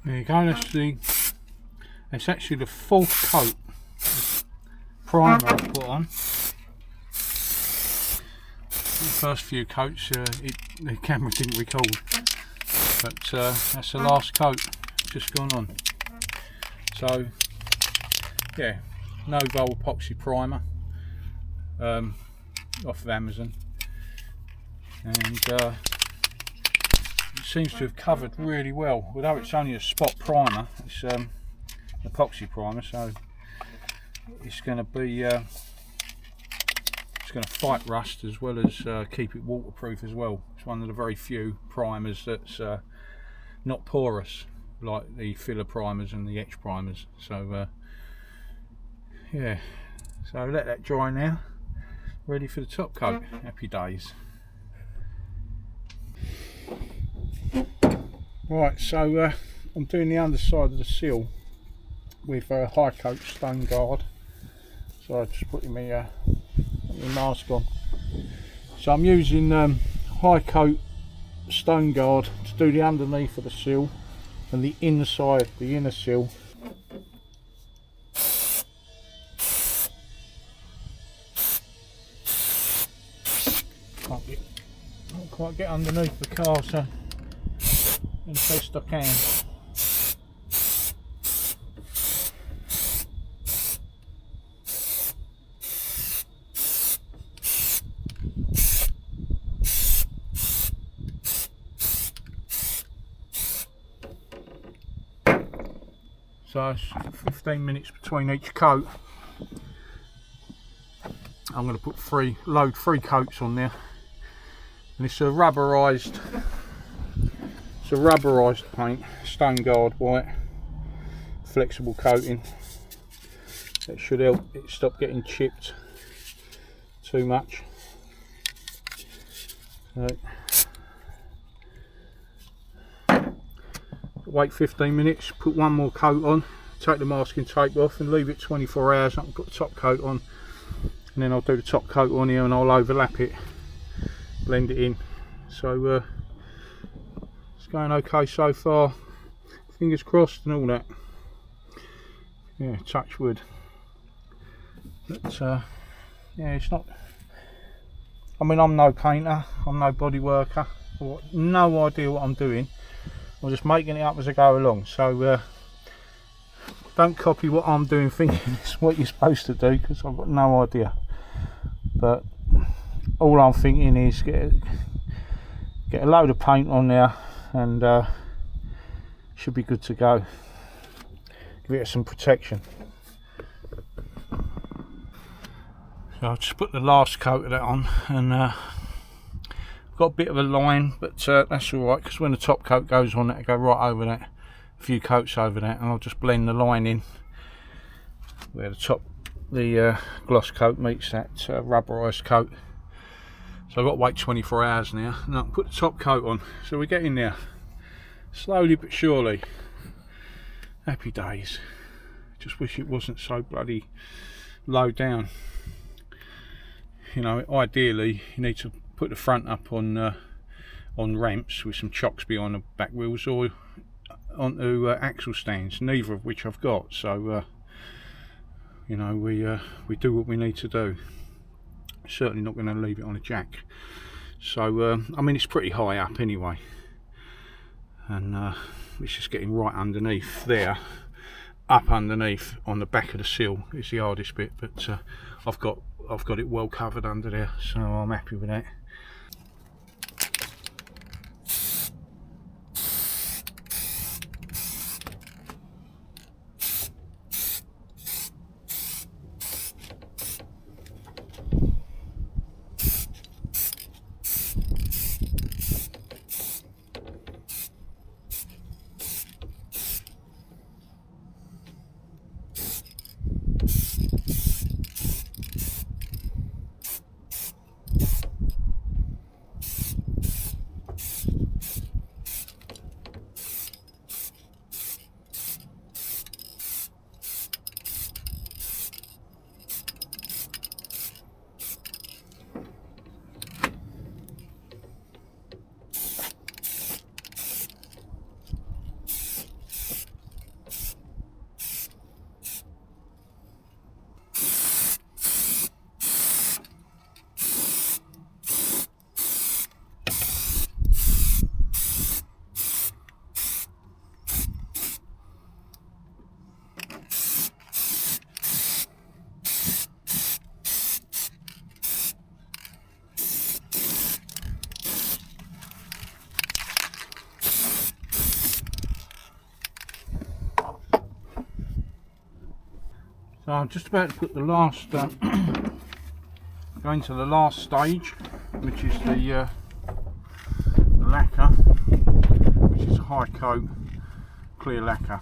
There you go, it's actually the fourth coat primer I put on. The first few coats the camera didn't record, but that's the last coat just gone on. So yeah, Novo epoxy primer off of Amazon, and it seems to have covered really well, although it's only a spot primer. It's epoxy primer, so it's going to be it's going to fight rust as well as keep it waterproof as well. It's one of the very few primers that's not porous like the filler primers and the etch primers. So yeah, so let that dry now, ready for the top coat. Happy days. Right, so I'm doing the underside of the sill with high coat stone guard. So I'm just putting my mask on. So I'm using high coat stone guard to do the underneath of the sill and the inside, the inner sill. Can't quite get underneath the car, so I'm the best I can. So it's 15 minutes between each coat. I'm going to load three coats on there, and it's a rubberized paint, stone guard white, flexible coating. It should help it stop getting chipped too much. So, wait 15 minutes, put one more coat on, take the masking tape off and leave it 24 hours. I've got the top coat on, and then I'll do the top coat on here and I'll overlap it, blend it in. So it's going okay so far, fingers crossed and all that. Yeah, touch wood. But yeah, it's not, I mean, I'm no painter, I'm no body worker, I've got no idea what I'm doing. I'm just making it up as I go along, so don't copy what I'm doing thinking it's what you're supposed to do, because I've got no idea. But all I'm thinking is get a load of paint on there and should be good to go. Give it some protection. So I'll just put the last coat of that on, and got a bit of a line, but that's alright, because when the top coat goes on, that'll go right over that, a few coats over that, and I'll just blend the line in where the gloss coat meets that rubberized coat. So I've got to wait 24 hours now, and I'll put the top coat on. So we're getting there, slowly but surely. Happy days. Just wish it wasn't so bloody low down. You know, ideally you need to put the front up on ramps with some chocks behind the back wheels, or onto axle stands, neither of which I've got. So you know, we do what we need to do. Certainly not going to leave it on a jack. So I mean, it's pretty high up anyway, and it's just getting right underneath there. Up underneath on the back of the sill is the hardest bit, but I've got it well covered under there, so I'm happy with that. So I'm just about to put the last, going to the last stage, which is the lacquer, which is a high coat clear lacquer.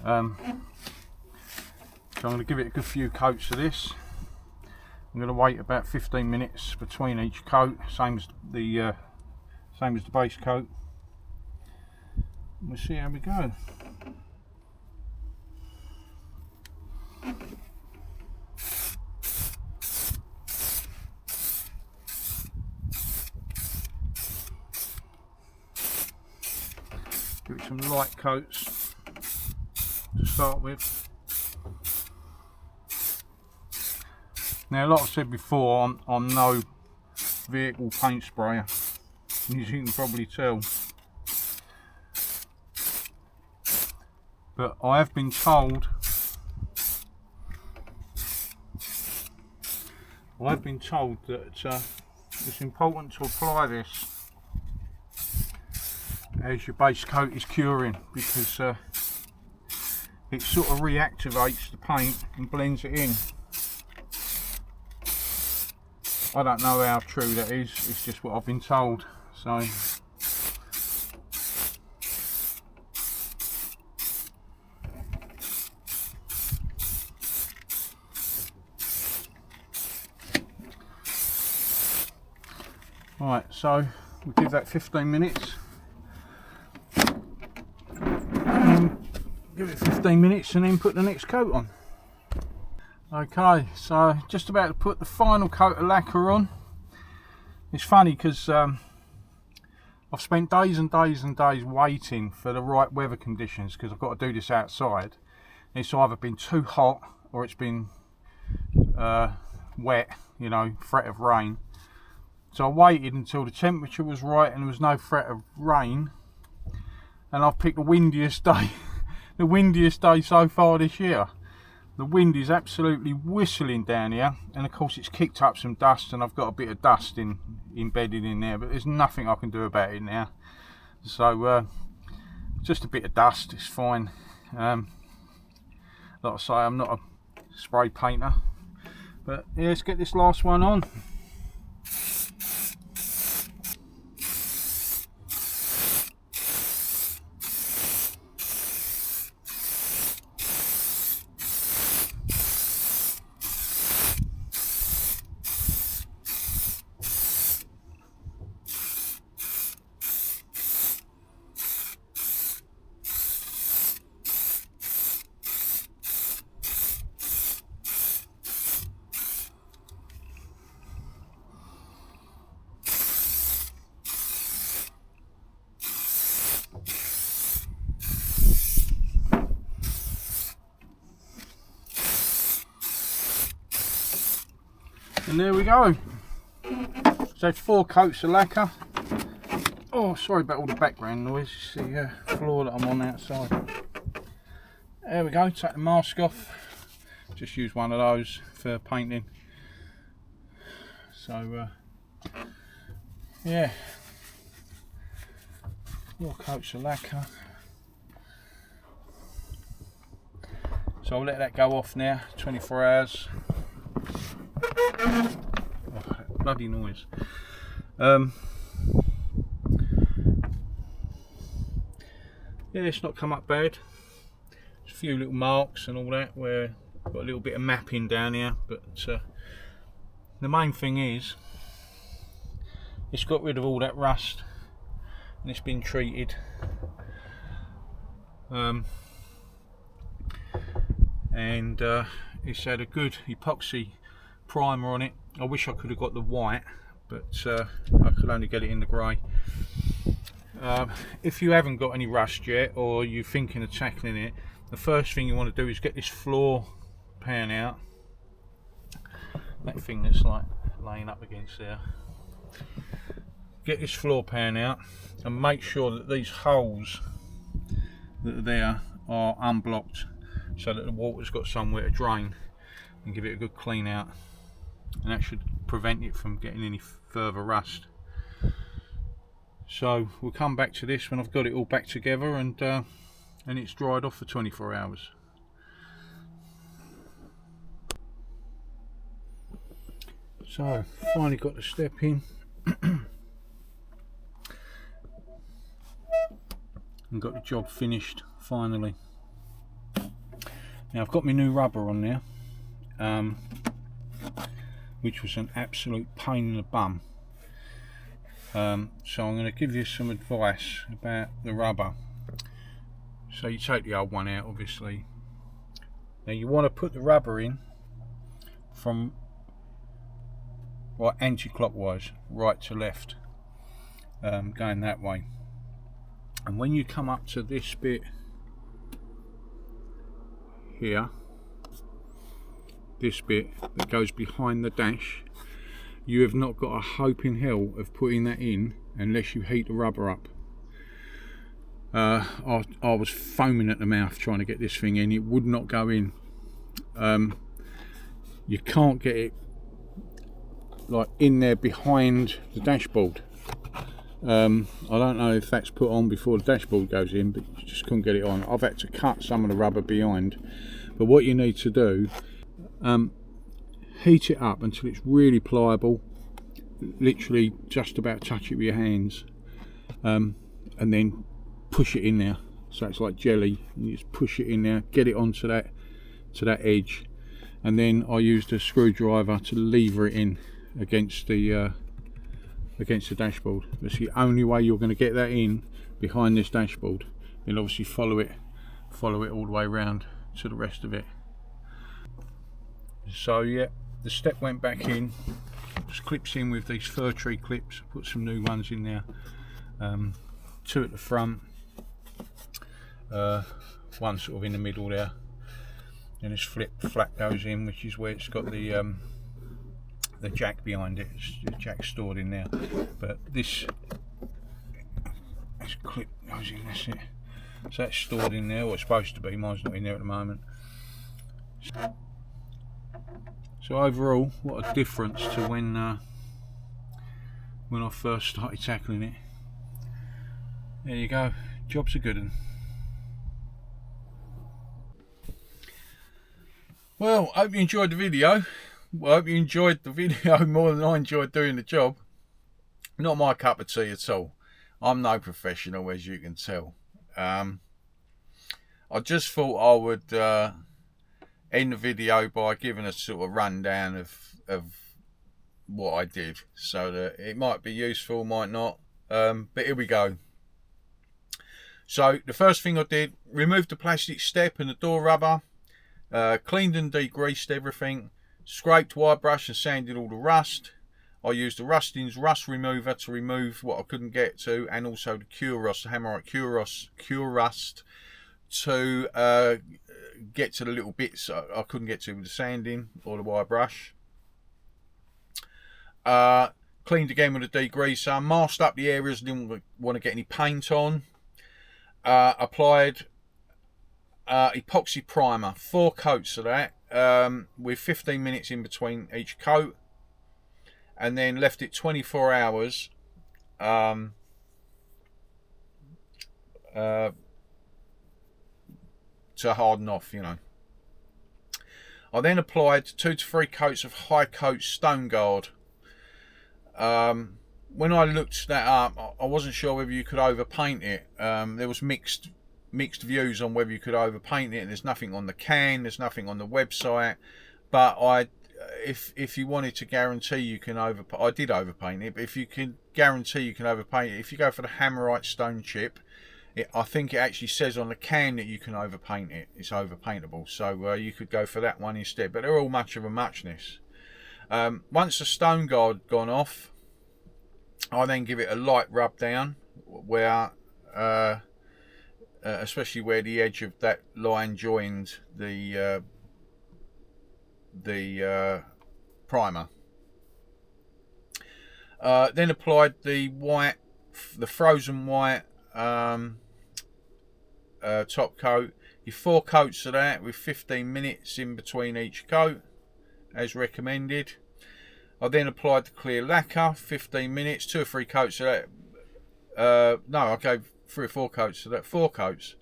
So I'm going to give it a good few coats of this. I'm going to wait about 15 minutes between each coat, same as the base coat. We'll see how we go. Give it some light coats to start with. Now, like I said before, I'm no vehicle paint sprayer, as you can probably tell. But I have been told that it's important to apply this as your base coat is curing, because it sort of reactivates the paint and blends it in. I don't know how true that is, it's just what I've been told. So right, so we'll give that 15 minutes. Give it 15 minutes and then put the next coat on. Okay, so just about to put the final coat of lacquer on. It's funny because I've spent days and days and days waiting for the right weather conditions, because I've got to do this outside. It's either been too hot or it's been wet, you know, threat of rain. So I waited until the temperature was right and there was no threat of rain, and I've picked the windiest day the windiest day so far this year. The wind is absolutely whistling down here, and of course it's kicked up some dust, and I've got a bit of dust embedded in there, but there's nothing I can do about it now. So just a bit of dust, it's fine. Like I say, I'm not a spray painter, but yeah, let's get this last one on. And there we go. So 4 coats of lacquer. Oh, sorry about all the background noise. It's the floor that I'm on outside. There we go. Take the mask off. Just use one of those for painting. So yeah, 4 coats of lacquer. So I'll let that go off now. 24 hours. Oh, bloody noise. Yeah, it's not come up bad. There's a few little marks and all that where I've got a little bit of mapping down here, but the main thing is it's got rid of all that rust and it's been treated. And it's had a good epoxy primer on it. I wish I could have got the white, but I could only get it in the grey. If you haven't got any rust yet, or you're thinking of tackling it, the first thing you want to do is get this floor pan out. That thing that's like laying up against there. Get this floor pan out and make sure that these holes that are there are unblocked, so that the water's got somewhere to drain, and give it a good clean out, and that should prevent it from getting any further rust. So we'll come back to this when I've got it all back together and it's dried off for 24 hours. So finally got the step in and got the job finished finally. Now I've got my new rubber on there, which was an absolute pain in the bum. So I'm going to give you some advice about the rubber. So you take the old one out, obviously. Now you want to put the rubber in from anti-clockwise, right to left, going that way. And when you come up to this bit here, this bit that goes behind the dash, you have not got a hope in hell of putting that in unless you heat the rubber up. I was foaming at the mouth trying to get this thing in. It would not go in. You can't get it like in there behind the dashboard. I don't know if that's put on before the dashboard goes in, but you just couldn't get it on. I've had to cut some of the rubber behind. But what you need to do, heat it up until it's really pliable, literally just about touch it with your hands, and then push it in there so it's like jelly. You just push it in there, get it onto that edge, and then I used a screwdriver to lever it in against the dashboard. That's the only way you're going to get that in behind this dashboard. You'll obviously follow it all the way around to the rest of it. So yeah, the step went back in, just clips in with these fir tree clips. Put some new ones in there, 2 at the front, one sort of in the middle there, and this flap goes in, which is where it's got the jack behind it. The jack stored in there, but this clip goes in. That's it. So that's stored in there, or it's supposed to be. Mine's not in there at the moment. So overall, what a difference to when I first started tackling it. There you go, job's a good one. Well, I hope you enjoyed the video. Well, I hope you enjoyed the video more than I enjoyed doing the job. Not my cup of tea at all. I'm no professional, as you can tell. I just thought I would end the video by giving a sort of rundown of what I did, so that it might be useful, might not, but here we go. So the first thing I did, removed the plastic step and the door rubber, cleaned and degreased everything, scraped wire brush and sanded all the rust. I used the Rustin's rust remover to remove what I couldn't get to, and also the Cure Rust, the Hammerite Cure Rust, to get to the little bits I couldn't get to with the sanding or the wire brush. Cleaned again with a degreaser, masked up the areas I didn't want to get any paint on. Applied epoxy primer, 4 coats of that, with 15 minutes in between each coat, and then left it 24 hours to harden off, you know. I then applied 2 to 3 coats of high coat Stone Guard. When I looked that up, I wasn't sure whether you could overpaint it. There was mixed views on whether you could overpaint it, and there's nothing on the can, there's nothing on the website. But if you wanted to guarantee you can overpaint, I did overpaint it. But if you can guarantee you can overpaint it, if you go for the Hammerite stone chip, I think it actually says on the can that you can overpaint it. It's overpaintable, so you could go for that one instead. But they're all much of a muchness. Once the Stone Guard gone off, I then give it a light rub down, where especially where the edge of that line joined the primer. Then applied the frozen white top coat. Your 4 coats of that with 15 minutes in between each coat, as recommended. I then applied the clear lacquer, 15 minutes, 2 or 3 coats of that. No, I gave 3 or 4 coats of that, 4 coats.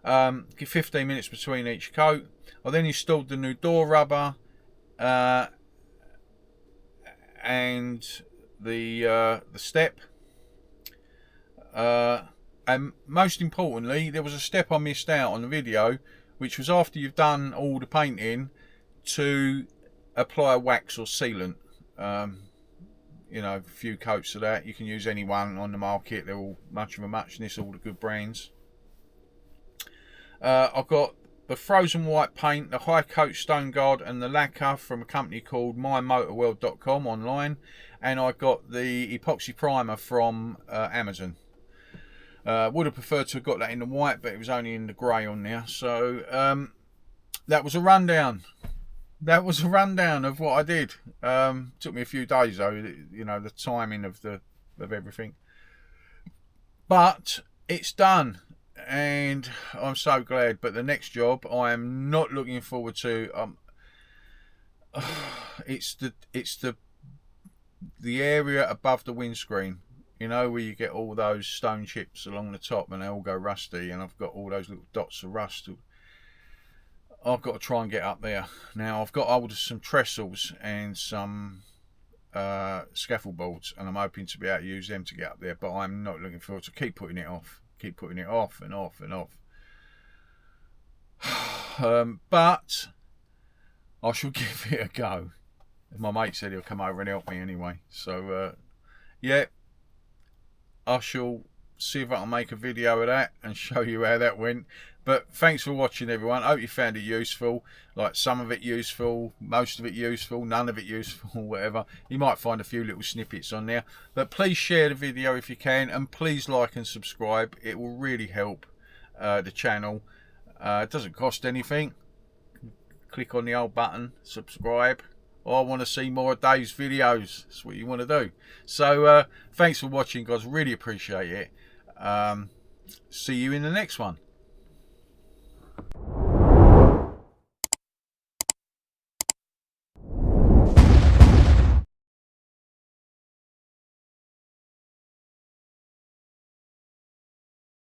Give 15 minutes between each coat. I then installed the new door rubber, and the step. And most importantly, there was a step I missed out on the video, which was after you've done all the painting, to apply wax or sealant. You know, a few coats of that. You can use any one on the market. They're all much of a muchness, all the good brands. I've got the frozen white paint, the high coat stone guard, and the lacquer from a company called mymotorworld.com online, and I got the epoxy primer from Amazon. Would have preferred to have got that in the white, but it was only in the grey on there. So that was a rundown. That was a rundown of what I did. Took me a few days though, you know, the timing of everything. But it's done, and I'm so glad. But the next job I am not looking forward to. It's the area above the windscreen. You know, where you get all those stone chips along the top and they all go rusty, and I've got all those little dots of rust. I've got to try and get up there. Now, I've got hold of some trestles and some scaffold boards, and I'm hoping to be able to use them to get up there, but I'm not looking forward to keep putting it off. Keep putting it off and off and off. But I shall give it a go. My mate said he'll come over and help me anyway. So, yeah. I shall see if I can make a video of that and show you how that went. But thanks for watching, everyone. I hope you found it useful. Like, some of it useful, most of it useful, none of it useful, whatever. You might find a few little snippets on there. But please share the video if you can, and please like and subscribe. It will really help the channel. It doesn't cost anything. Click on the old button, subscribe. I want to see more of Dave's videos. That's what you want to do. So thanks for watching, guys. Really appreciate it. See you in the next one.